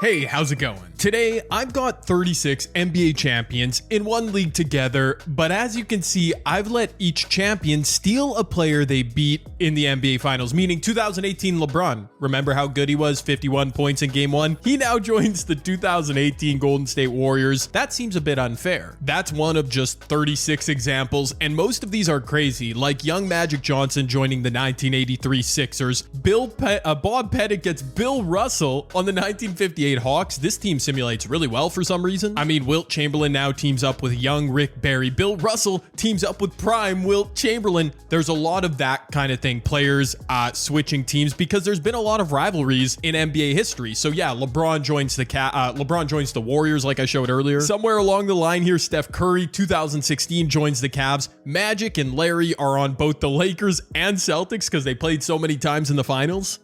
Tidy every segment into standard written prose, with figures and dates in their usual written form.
Hey, how's it going? Today, I've got 36 NBA champions in one league together, but as you can see, I've let each champion steal a player they beat in the NBA Finals, meaning 2018 LeBron. Remember how good he was, 51 points in Game 1? He now joins the 2018 Golden State Warriors. That seems a bit unfair. That's one of just 36 examples, and most of these are crazy, like young Magic Johnson joining the 1983 Sixers. Bob Pettit gets Bill Russell on the 1958 Hawks. This team simulates really well for some reason. I mean, Wilt Chamberlain now teams up with young Rick Barry. Bill Russell teams up with prime Wilt Chamberlain. There's a lot of that kind of thing. Players switching teams because there's been a lot of rivalries in NBA history. So yeah, LeBron joins the Warriors like I showed earlier. Somewhere along the line here, Steph Curry, 2016 joins the Cavs. Magic and Larry are on both the Lakers and Celtics because they played so many times in the finals.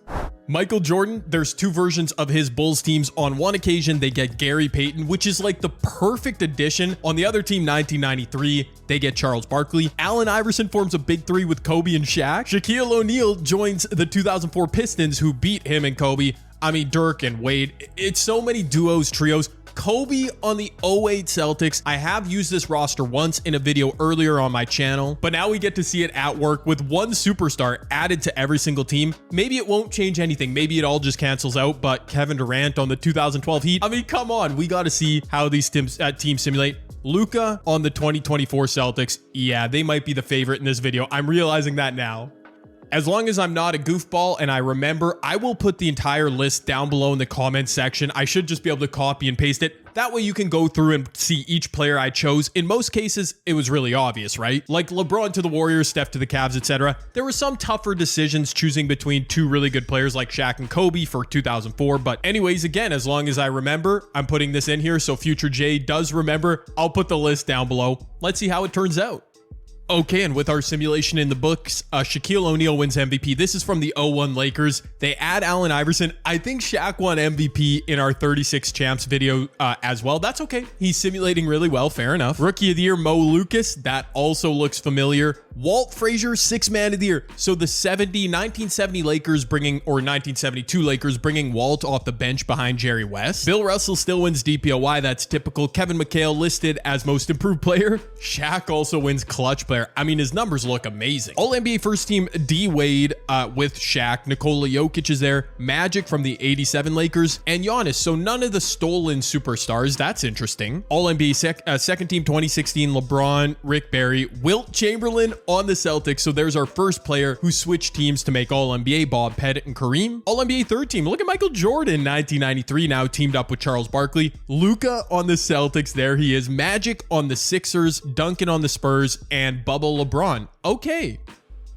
Michael Jordan, there's two versions of his Bulls teams. On one occasion, they get Gary Payton, which is like the perfect addition. On the other team, 1993, they get Charles Barkley. Allen Iverson forms a big three with Kobe and Shaq. Shaquille O'Neal joins the 2004 Pistons, who beat him and Kobe. I mean, Dirk and Wade. It's so many duos, trios. Kobe on the 08 Celtics. I have used this roster once in a video earlier on my channel, but now we get to see it at work with one superstar added to every single team. Maybe it won't change anything. Maybe it all just cancels out, but Kevin Durant on the 2012 Heat. I mean, come on. We got to see how these teams simulate. Luka on the 2024 Celtics. Yeah, they might be the favorite in this video. I'm realizing that now. As long as I'm not a goofball and I remember, I will put the entire list down below in the comments section. I should just be able to copy and paste it. That way you can go through and see each player I chose. In most cases, it was really obvious, right? Like LeBron to the Warriors, Steph to the Cavs, etc. There were some tougher decisions choosing between two really good players like Shaq and Kobe for 2004. But anyways, again, as long as I remember, I'm putting this in here. So future Jay does remember. I'll put the list down below. Let's see how it turns out. Okay, and with our simulation in the books, Shaquille O'Neal wins MVP. This is from the 01 Lakers. They add Allen Iverson. I think Shaq won MVP in our 36 champs video as well. That's okay. He's simulating really well. Fair enough. Rookie of the Year, Mo Lucas. That also looks familiar. Walt Frazier, Sixth Man of the Year. So the 1970 Lakers bringing, or 1972 Lakers bringing Walt off the bench behind Jerry West. Bill Russell still wins DPOY. That's typical. Kevin McHale listed as most improved player. Shaq also wins clutch player. I mean, his numbers look amazing. All NBA first team D Wade with Shaq. Nikola Jokic is there. Magic from the 87 Lakers and Giannis. So none of the stolen superstars. That's interesting. All NBA second team 2016 LeBron, Rick Barry, Wilt Chamberlain on the Celtics. So there's our first player who switched teams to make All NBA, Bob Pettit and Kareem. All NBA third team. Look at Michael Jordan, 1993, now teamed up with Charles Barkley. Luka on the Celtics. There he is. Magic on the Sixers. Duncan on the Spurs and Bubble LeBron. Okay.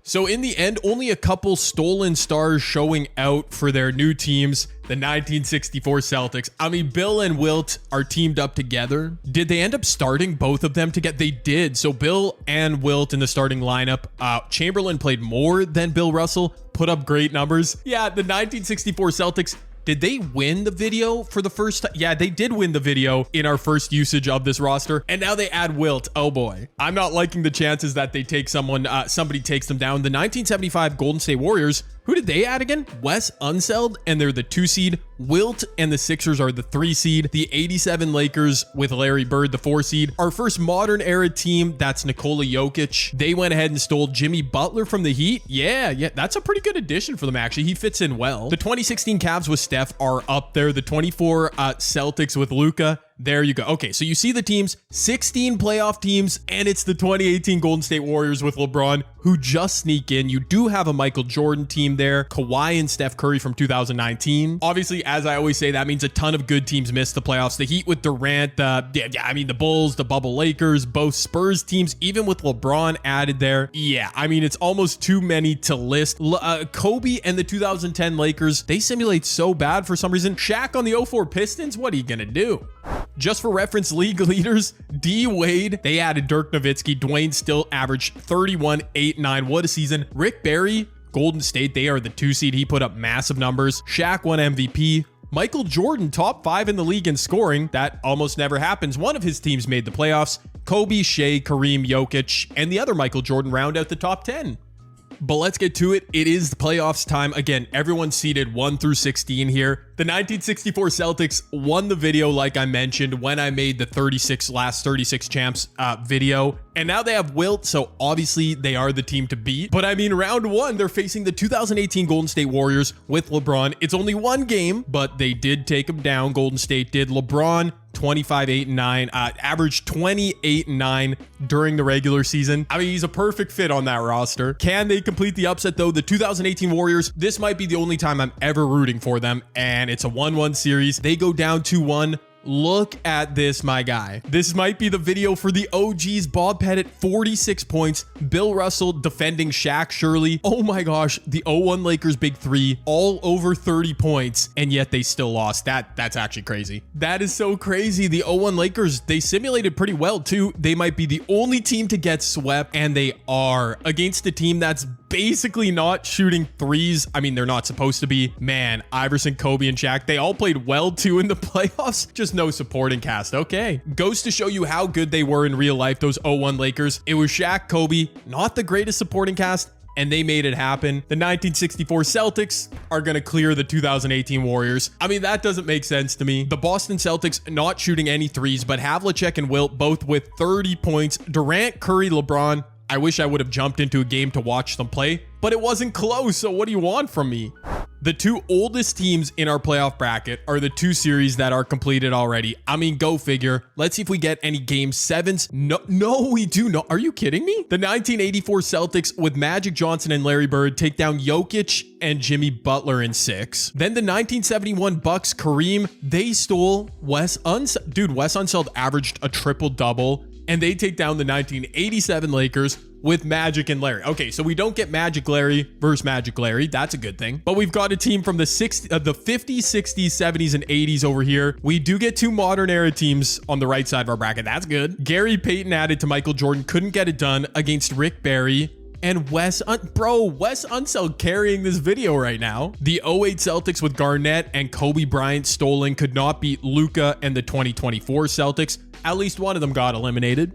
So in the end, only a couple stolen stars showing out for their new teams. The 1964 Celtics. I mean, Bill and Wilt are teamed up together. Did they end up starting both of them together? They did. So Bill and Wilt in the starting lineup. Chamberlain played more than Bill Russell, put up great numbers. Yeah, the 1964 Celtics. Did they win the video for the first time? Yeah, they did win the video in our first usage of this roster. And now they add Wilt. Oh boy. I'm not liking the chances that they take somebody takes them down. The 1975 Golden State Warriors. Who did they add again? Wes Unseld, and they're the 2 seed. Wilt and the Sixers are the 3 seed. The 87 Lakers with Larry Bird, the 4 seed. Our first modern era team, that's Nikola Jokic. They went ahead and stole Jimmy Butler from the Heat. Yeah, that's a pretty good addition for them, actually. He fits in well. The 2016 Cavs with Steph are up there. The 24 Celtics with Luka. There you go. Okay, so you see the teams, 16 playoff teams, and it's the 2018 Golden State Warriors with LeBron, who just sneak in. You do have a Michael Jordan team there, Kawhi and Steph Curry from 2019. Obviously, as I always say, that means a ton of good teams missed the playoffs. The Heat with Durant, the Bulls, the Bubble Lakers, both Spurs teams, even with LeBron added there. Yeah, I mean, it's almost too many to list. Kobe and the 2010 Lakers, they simulate so bad for some reason. Shaq on the 04 Pistons, what are you gonna do? Just for reference, league leaders, D Wade, they added Dirk Nowitzki. Dwayne still averaged 31, 8, 9. What a season. Rick Barry, Golden State, they are the 2 seed. He put up massive numbers. Shaq won MVP. Michael Jordan, top 5 in the league in scoring. That almost never happens. One of his teams made the playoffs. Kobe, Shea, Kareem, Jokic, and the other Michael Jordan round out the top 10. But let's get to it. It is the playoffs time. Again, everyone's seeded 1 through 16 here. The 1964 Celtics won the video, like I mentioned, when I made the last 36 champs video. And now they have Wilt, so obviously they are the team to beat. But I mean, round one, they're facing the 2018 Golden State Warriors with LeBron. It's only one game, but they did take them down. Golden State did. LeBron 25, 8, and 9, averaged 28 and 9 during the regular season. I mean, he's a perfect fit on that roster. Can they complete the upset though? The 2018 Warriors, this might be the only time I'm ever rooting for them, and it's a 1-1 series. They go down 2-1. Look at this, my guy. This might be the video for the OGs. Bob Pettit, 46 points. Bill Russell defending Shaq Shirley. Oh my gosh, the 0-1 Lakers big three, all over 30 points, and yet they still lost. That's actually crazy. That is so crazy. The 0-1 Lakers, they simulated pretty well too. They might be the only team to get swept, and they are against a team that's basically not shooting threes. I mean, they're not supposed to be. Man, Iverson, Kobe, and Shaq, they all played well too in the playoffs. Just no supporting cast. Okay. Goes to show you how good they were in real life, those 0-1 Lakers. It was Shaq, Kobe, not the greatest supporting cast, and they made it happen. The 1964 Celtics are going to clear the 2018 Warriors. I mean, that doesn't make sense to me. The Boston Celtics not shooting any threes, but Havlicek and Wilt both with 30 points. Durant, Curry, LeBron. I wish I would have jumped into a game to watch them play, but it wasn't close, so what do you want from me? The two oldest teams in our playoff bracket are the two series that are completed already. I mean, go figure. Let's see if we get any game sevens. No, we do not. Are you kidding me? The 1984 Celtics with Magic Johnson and Larry Bird take down Jokic and Jimmy Butler in 6. Then the 1971 Bucks, Kareem, they stole Wes Unseld. Dude, Wes Unseld averaged a triple-double, and they take down the 1987 Lakers with Magic and Larry. Okay, so we don't get Magic Larry versus Magic Larry. That's a good thing. But we've got a team from the 50s, 60s, 70s, and 80s over here. We do get two modern era teams on the right side of our bracket. That's good. Gary Payton added to Michael Jordan. Couldn't get it done against Rick Barry. And Wes Unseld carrying this video right now. The 08 Celtics with Garnett and Kobe Bryant stolen could not beat Luka and the 2024 Celtics. At least one of them got eliminated.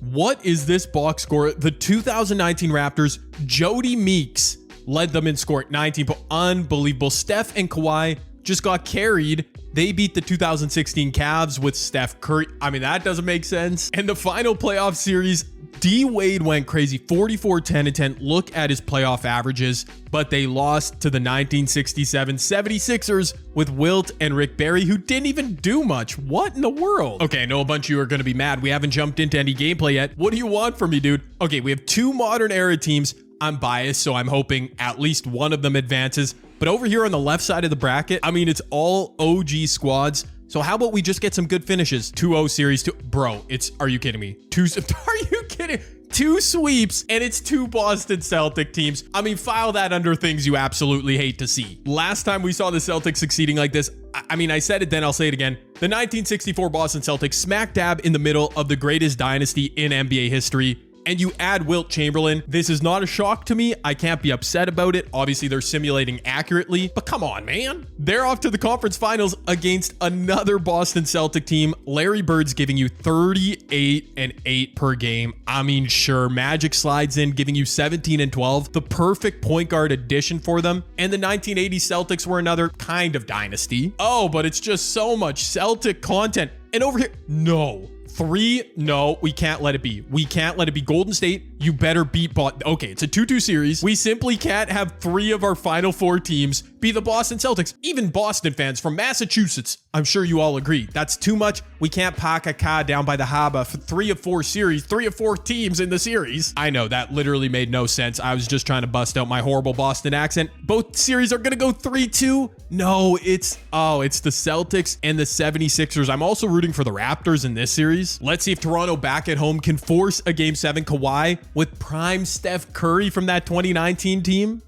What is this box score? The 2019 Raptors, Jody Meeks led them in score at 19. Unbelievable. Steph and Kawhi just got carried. They beat the 2016 Cavs with Steph Curry. I mean, that doesn't make sense. And the final playoff series, D Wade went crazy, 44, 10, and 10. Look at his playoff averages, but they lost to the 1967 76ers with Wilt and Rick Barry, who didn't even do much. What in the world? Okay, I know a bunch of you are going to be mad. We haven't jumped into any gameplay yet. What do you want from me, dude? Okay, we have two modern era teams. I'm biased, so I'm hoping at least one of them advances. But over here on the left side of the bracket, I mean, it's all OG squads. So how about we just get some good finishes? 2-0 series, bro, are you kidding me? Are you kidding? 2 sweeps, and it's 2 Boston Celtic teams. I mean, file that under things you absolutely hate to see. Last time we saw the Celtics succeeding like this, I mean, I said it then, I'll say it again. The 1964 Boston Celtics smack dab in the middle of the greatest dynasty in NBA history. And you add Wilt Chamberlain. This is not a shock to me. I can't be upset about it. Obviously, they're simulating accurately, but come on, man. They're off to the conference finals against another Boston Celtic team. Larry Bird's giving you 38 and 8 per game. I mean, sure, Magic slides in, giving you 17 and 12. The perfect point guard addition for them. And the 1980 Celtics were another kind of dynasty. Oh, but it's just so much Celtic content. And over here, no. 3, no, we can't let it be. We can't let it be. Golden State, you better beat Okay, it's a 2-2 series. We simply can't have 3 of our final 4 teams be the Boston Celtics. Even Boston fans from Massachusetts, I'm sure you all agree. That's too much. We can't pack a car down by the harbor for 3 of 4 series, 3 of 4 teams in the series. I know, that literally made no sense. I was just trying to bust out my horrible Boston accent. Both series are gonna go 3-2. No, it's the Celtics and the 76ers. I'm also rooting for the Raptors in this series. Let's see if Toronto back at home can force a Game 7 Kawhi with prime Steph Curry from that 2019 team.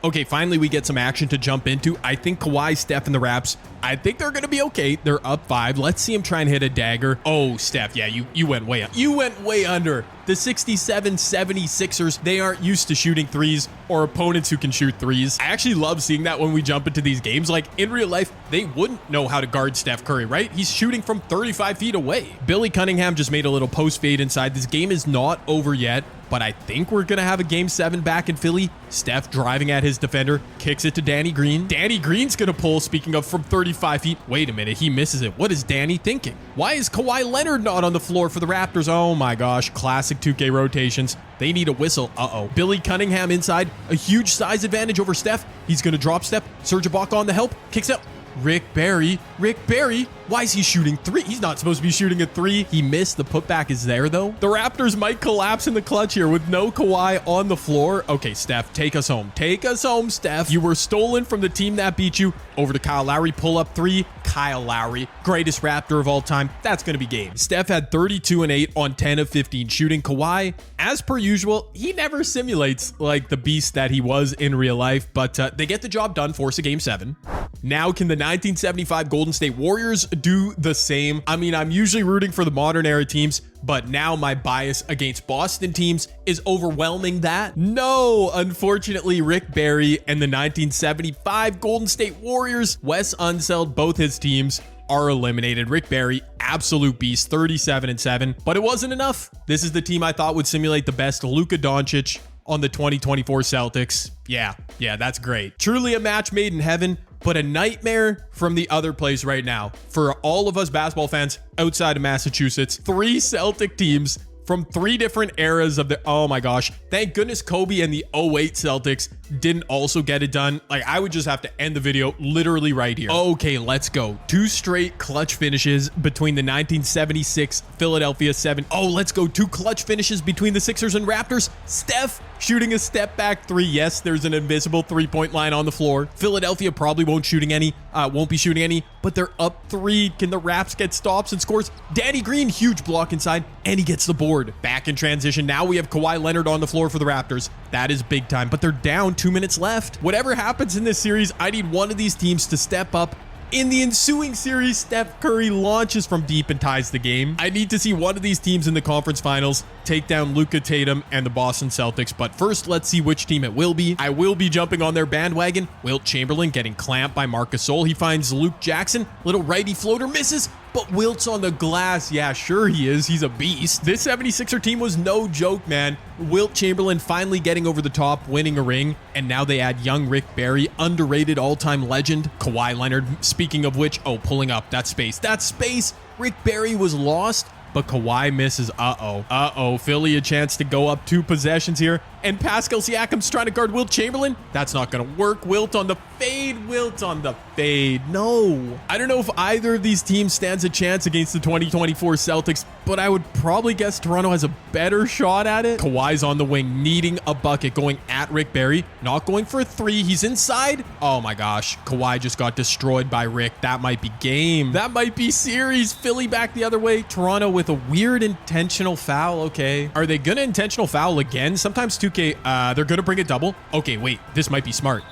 Okay, finally we get some action to jump into. I think Kawhi, Steph, and the Raps, I think they're going to be okay. They're up 5. Let's see him try and hit a dagger. Oh, Steph, yeah, you went way up. You went way under. The 67 76ers, they aren't used to shooting threes or opponents who can shoot threes. I actually love seeing that when we jump into these games. Like, in real life, they wouldn't know how to guard Steph Curry, right? He's shooting from 35 feet away. Billy Cunningham just made a little post fade inside. This game is not over yet, but I think we're going to have a game 7 back in Philly. Steph driving at his defender, kicks it to Danny Green. Danny Green's going to pull, speaking of, from 35 feet. Wait a minute, he misses it. What is Danny thinking? Why is Kawhi Leonard not on the floor for the Raptors? Oh my gosh, classic 2K rotations. They need a whistle. Uh-oh. Billy Cunningham inside, a huge size advantage over Steph. He's going to drop step. Serge Ibaka on the help, kicks out. Rick Barry. Why is he shooting 3? He's not supposed to be shooting a 3. He missed. The putback is there, though. The Raptors might collapse in the clutch here with no Kawhi on the floor. Okay, Steph, take us home. Take us home, Steph. You were stolen from the team that beat you. Over to Kyle Lowry, pull up 3. Kyle Lowry, greatest Raptor of all time. That's going to be game. Steph had 32 and 8 on 10 of 15 shooting. Kawhi, as per usual, he never simulates like the beast that he was in real life, but they get the job done, force a game 7. Now, can the 1975 Golden State Warriors do the same? I mean, I'm usually rooting for the modern era teams, but now my bias against Boston teams is overwhelming that. No, unfortunately, Rick Barry and the 1975 Golden State Warriors, Wes Unseld, both his teams are eliminated. Rick Barry, absolute beast, 37 and 7, but it wasn't enough. This is the team I thought would simulate the best Luka Doncic on the 2024 Celtics. Yeah, that's great. Truly a match made in heaven, but a nightmare from the other place right now. For all of us basketball fans outside of Massachusetts, 3 Celtic teams from 3 different eras of the, oh my gosh. Thank goodness Kobe and the '08 Celtics didn't also get it done. Like, I would just have to end the video literally right here. Okay, let's go. 2 straight clutch finishes between the 1976 Philadelphia 7. Oh, let's go. 2 clutch finishes between the Sixers and Raptors. Steph shooting a step back 3. Yes, there's an invisible 3-point line on the floor. Philadelphia probably won't be shooting any, but they're up 3. Can the Raps get stops and scores? Danny Green, huge block inside, and he gets the board. Back in transition. Now we have Kawhi Leonard on the floor for the Raptors. That is big time, but they're down 2 minutes left. Whatever happens in this series, I need one of these teams to step up. In the ensuing series, Steph Curry launches from deep and ties the game. I need to see one of these teams in the conference finals take down Luka Tatum and the Boston Celtics. But first, let's see which team it will be. I will be jumping on their bandwagon. Wilt Chamberlain getting clamped by Marc Gasol. He finds Luke Jackson. Little righty floater misses. But Wilt's on the glass. Yeah, sure he is. He's a beast. This 76er team was no joke, man. Wilt Chamberlain finally getting over the top, winning a ring. And now they add young Rick Barry, underrated all-time legend. Kawhi Leonard, speaking of which, oh, pulling up. That's space. That's space. Rick Barry was lost, but Kawhi misses. Uh-oh. Philly a chance to go up 2 possessions here. And Pascal Siakam's trying to guard Wilt Chamberlain. That's not going to work. Wilt on the fade. No. I don't know if either of these teams stands a chance against the 2024 Celtics, but I would probably guess Toronto has a better shot at it. Kawhi's on the wing, needing a bucket, going at Rick Barry. Not going for a 3. He's inside. Oh my gosh. Kawhi just got destroyed by Rick. That might be game. That might be series. Philly back the other way. Toronto with a weird intentional foul. Okay. Are they going to intentional foul again? Sometimes 2K, they're going to bring a double. Okay, wait. This might be smart.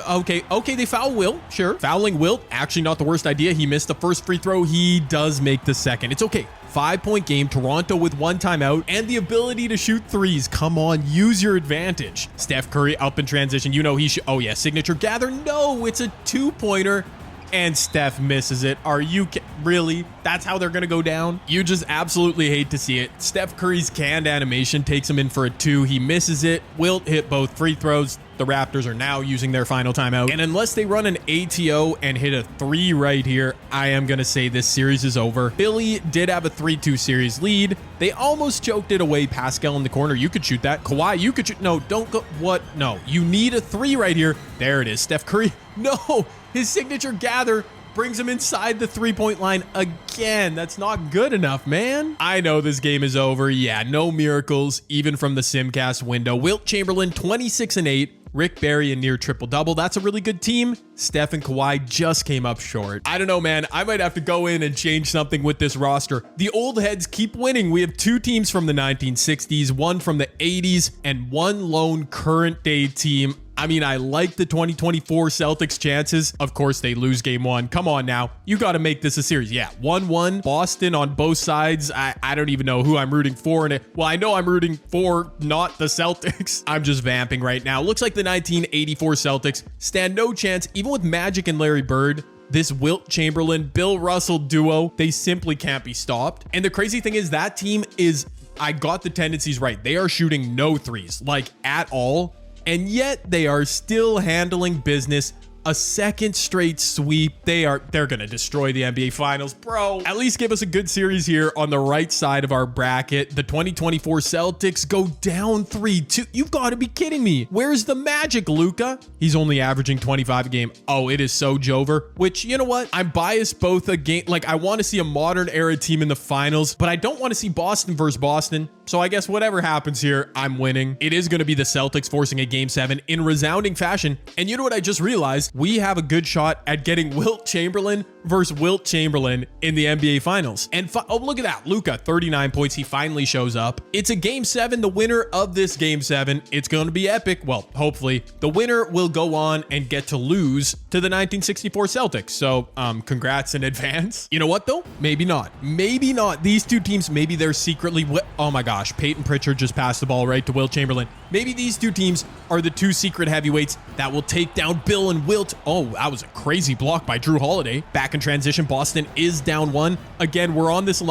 Okay, they foul Wilt. Sure. Fouling Wilt, actually not the worst idea. He missed the first free throw. He does make the second. It's okay. 5-point game, Toronto with 1 timeout and the ability to shoot 3s. Come on, use your advantage. Steph Curry up in transition. You know he should. Oh yeah, signature gather. No, it's a 2-pointer. And Steph misses it. Are you really? That's how they're going to go down? You just absolutely hate to see it. Steph Curry's canned animation takes him in for a 2. He misses it. Wilt hit both free throws. The Raptors are now using their final timeout. And unless they run an ATO and hit a 3 right here, I am going to say this series is over. Philly did have a 3-2 series lead. They almost choked it away. Pascal in the corner. You could shoot that. Kawhi, you could shoot. No, don't go. What? No, you need a 3 right here. There it is. Steph Curry. No, his signature gather brings him inside the 3-point line again. That's not good enough, man. I know this game is over. Yeah, no miracles, even from the Simcast window. Wilt Chamberlain, 26 and 8. Rick Barry, a near triple-double. That's a really good team. Steph and Kawhi just came up short. I don't know, man. I might have to go in and change something with this roster. The old heads keep winning. We have 2 teams from the 1960s, 1 from the 80s, and 1 lone current day team. I mean, I like the 2024 Celtics chances. Of course, they lose game one. Come on now. You got to make this a series. Yeah, 1-1. Boston on both sides. I don't even know who I'm rooting for in it. Well, I know I'm rooting for not the Celtics. I'm just vamping right now. Looks like the 1984 Celtics stand no chance, even with Magic and Larry Bird. This Wilt Chamberlain, Bill Russell duo, they simply can't be stopped. And the crazy thing is that team is, I got the tendencies right. They are shooting no threes, like at all. And yet they are still handling business. A second straight sweep. They're going to destroy the NBA Finals. Bro, at least give us a good series here on the right side of our bracket. The 2024 Celtics go down 3-2. You've got to be kidding me. Where's the magic, Luka? He's only averaging 25 a game. Oh, it is so Jover, which, you know what? I'm biased both again. Like, I want to see a modern era team in the finals, but I don't want to see Boston versus Boston. So I guess whatever happens here, I'm winning. It is going to be the Celtics forcing a game 7 in resounding fashion. And you know what I just realized? We have a good shot at getting Wilt Chamberlain versus Wilt Chamberlain in the NBA Finals. And oh, look at that. Luka, 39 points. He finally shows up. It's a game 7. The winner of this game 7, it's going to be epic. Well, hopefully. The winner will go on and get to lose to the 1964 Celtics. So, congrats in advance. You know what, though? Maybe not. Maybe not. These two teams, maybe they're secretly... Oh my gosh. Peyton Pritchard just passed the ball right to Wilt Chamberlain. Maybe these two teams are the two secret heavyweights that will take down Bill and Wilt. Oh, that was a crazy block by Drew Holiday. Back in transition, Boston is down 1. Again, we're on this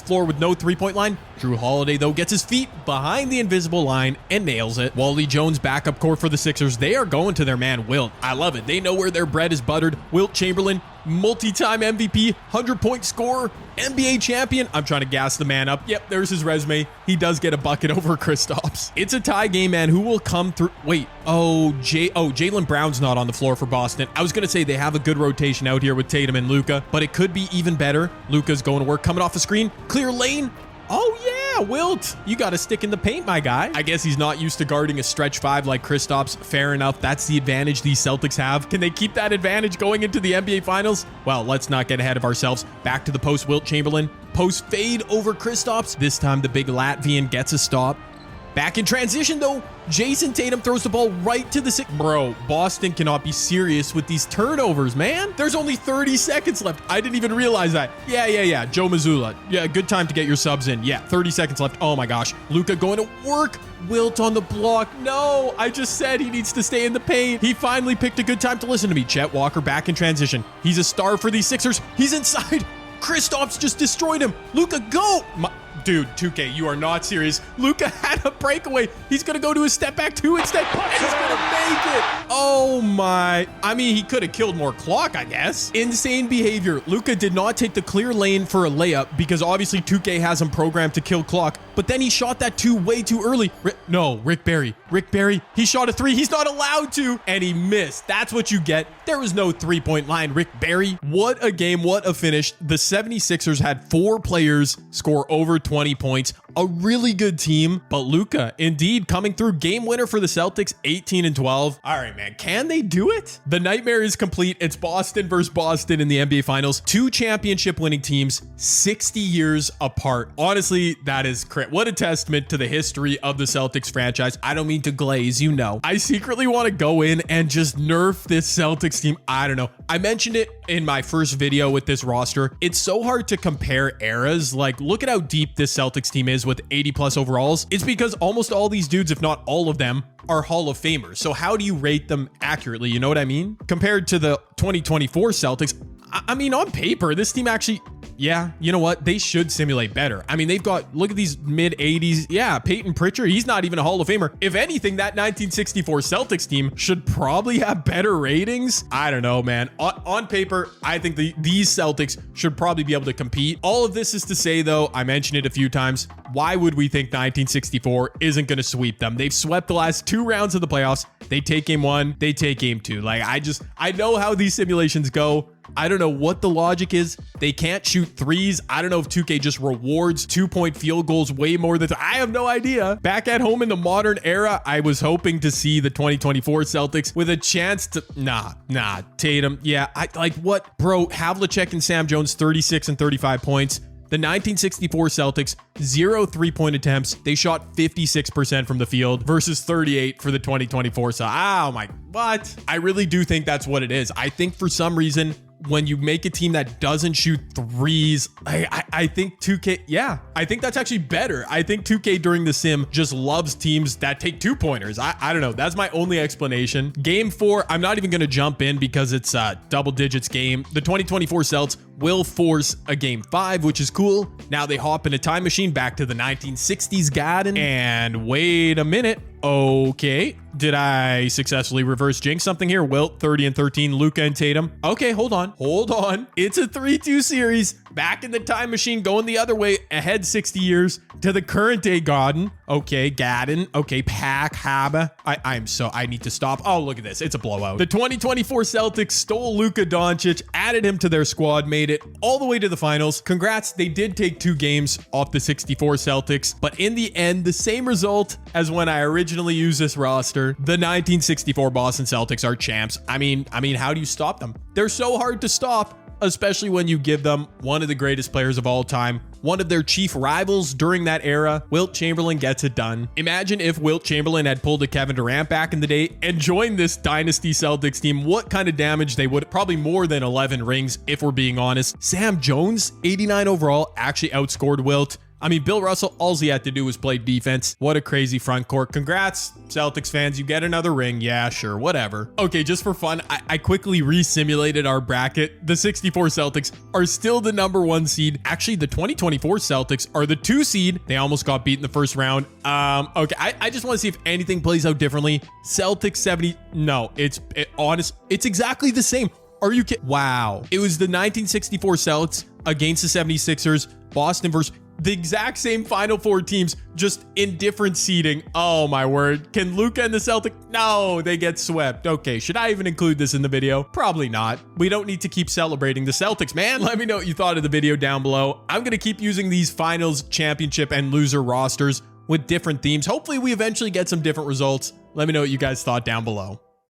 floor with no three-point line. Drew Holiday, though, gets his feet behind the invisible line and nails it. Wally Jones back up court for the Sixers. They are going to their man, Wilt. I love it. They know where their bread is buttered. Wilt Chamberlain, multi-time MVP, 100-point scorer, NBA champion. I'm trying to gas the man up. Yep, there's his resume. He does get a bucket over Kristaps. It's a tie game, man. Who will come through? Wait. Jaylen Brown's not on the floor for Boston. I was going to say they have a good rotation out here with Tatum and Luka, but it could be even better. Luka's going to work, coming off the screen. Clear lane. Oh, yeah, Wilt. You got to stick in the paint, my guy. I guess he's not used to guarding a stretch 5 like Kristaps. Fair enough. That's the advantage these Celtics have. Can they keep that advantage going into the NBA Finals? Well, let's not get ahead of ourselves. Back to the post, Wilt Chamberlain. Post fade over Kristaps. This time, the big Latvian gets a stop. Back in transition, though, Jason Tatum throws the ball right to the Bro, Boston cannot be serious with these turnovers, man. There's only 30 seconds left. I didn't even realize that. Yeah. Joe Mazzulla. Yeah, good time to get your subs in. Yeah, 30 seconds left. Oh, my gosh. Luka going to work. Wilt on the block. No, I just said he needs to stay in the paint. He finally picked a good time to listen to me. Chet Walker back in transition. He's a star for these Sixers. He's inside. Kristaps just destroyed him. Luka, go. Dude, 2K, you are not serious. Luka had a breakaway. He's going to go to a step back 2 instead, and he's going to make it. Oh my. I mean, he could have killed more clock, I guess. Insane behavior. Luka did not take the clear lane for a layup because obviously 2K has him programmed to kill clock, but then he shot that 2 way too early. Rick Barry. He shot a 3. He's not allowed to, and he missed. That's what you get. There was no three-point line. Rick Barry. What a game. What a finish. The 76ers had 4 players score over 20 points. A really good team, but Luka indeed coming through. Game winner for the Celtics, 18-12. All right, man. Can they do it? The nightmare is complete. It's Boston versus Boston in the NBA Finals. 2 championship winning teams, 60 years apart. Honestly, that is crazy. What a testament to the history of the Celtics franchise. I don't mean to glaze, you know. I secretly want to go in and just nerf this Celtics team. I don't know. I mentioned it in my first video with this roster. It's so hard to compare eras. Like, look at how deep this Celtics team is with 80 plus overalls. It's because almost all these dudes, if not all of them, are Hall of Famers. So how do you rate them accurately? You know what I mean? Compared to the 2024 Celtics, I mean, on paper, this team actually, yeah, you know what? They should simulate better. I mean, they've got, look at these mid 80s. Yeah, Peyton Pritchard, he's not even a Hall of Famer. If anything, that 1964 Celtics team should probably have better ratings. I don't know, man. On paper, I think these Celtics should probably be able to compete. All of this is to say, though, I mentioned it a few times, why would we think 1964 isn't going to sweep them? They've swept the last 2 rounds of the playoffs. They take game 1, they take game 2. Like, I know how these simulations go. I don't know what the logic is. They can't shoot threes. I don't know if 2K just rewards 2-point field goals way more than I have no idea. Back at home in the modern era, I was hoping to see the 2024 Celtics with a chance to Tatum. Yeah, I like what, bro? Havlicek and Sam Jones, 36 and 35 points. The 1964 Celtics, 0 3-point attempts. They shot 56% from the field versus 38 for the 2024. So, oh my, what? I really do think that's what it is. I think for some reason, when you make a team that doesn't shoot threes, I think 2K, yeah, I think that's actually better. I think 2K during the sim just loves teams that take 2-pointers. I don't know. That's my only explanation. Game 4, I'm not even going to jump in because it's a double digits game. The 2024 Celts will force a game 5, which is cool. Now they hop in a time machine back to the 1960s garden. And wait a minute. Okay, did I successfully reverse jinx something here? Wilt, 30 and 13, Luka and Tatum. Okay, hold on. It's a 3-2 series. Back in the time machine, going the other way, ahead 60 years to the current day garden. Okay, Gadden. Okay, Pack, Haba. I need to stop. Oh, look at this. It's a blowout. The 2024 Celtics stole Luka Doncic, added him to their squad, made it all the way to the finals. Congrats. They did take 2 games off the 64 Celtics, but in the end, the same result as when I originally used this roster. The 1964 Boston Celtics are champs. I mean, how do you stop them? They're so hard to stop, especially when you give them one of the greatest players of all time, one of their chief rivals during that era. Wilt Chamberlain gets it done. Imagine if Wilt Chamberlain had pulled a Kevin Durant back in the day and joined this dynasty Celtics team, what kind of damage they would, probably more than 11 rings if we're being honest. Sam Jones, 89 overall, actually outscored Wilt. I mean, Bill Russell, all he had to do was play defense. What a crazy front court. Congrats, Celtics fans. You get another ring. Yeah, sure, whatever. Okay, just for fun, I quickly re-simulated our bracket. The 64 Celtics are still the #1 seed. Actually, the 2024 Celtics are the 2 seed. They almost got beat in the first round. Okay, I just want to see if anything plays out differently. Celtics 70. No, it's exactly the same. Are you kidding? Wow. It was the 1964 Celtics against the 76ers. Boston versus the exact same Final Four teams, just in different seeding. Oh my word. Can Luka and the Celtics? No, they get swept. Okay, should I even include this in the video? Probably not. We don't need to keep celebrating the Celtics, man. Let me know what you thought of the video down below. I'm going to keep using these finals, championship, and loser rosters with different themes. Hopefully we eventually get some different results. Let me know what you guys thought down below.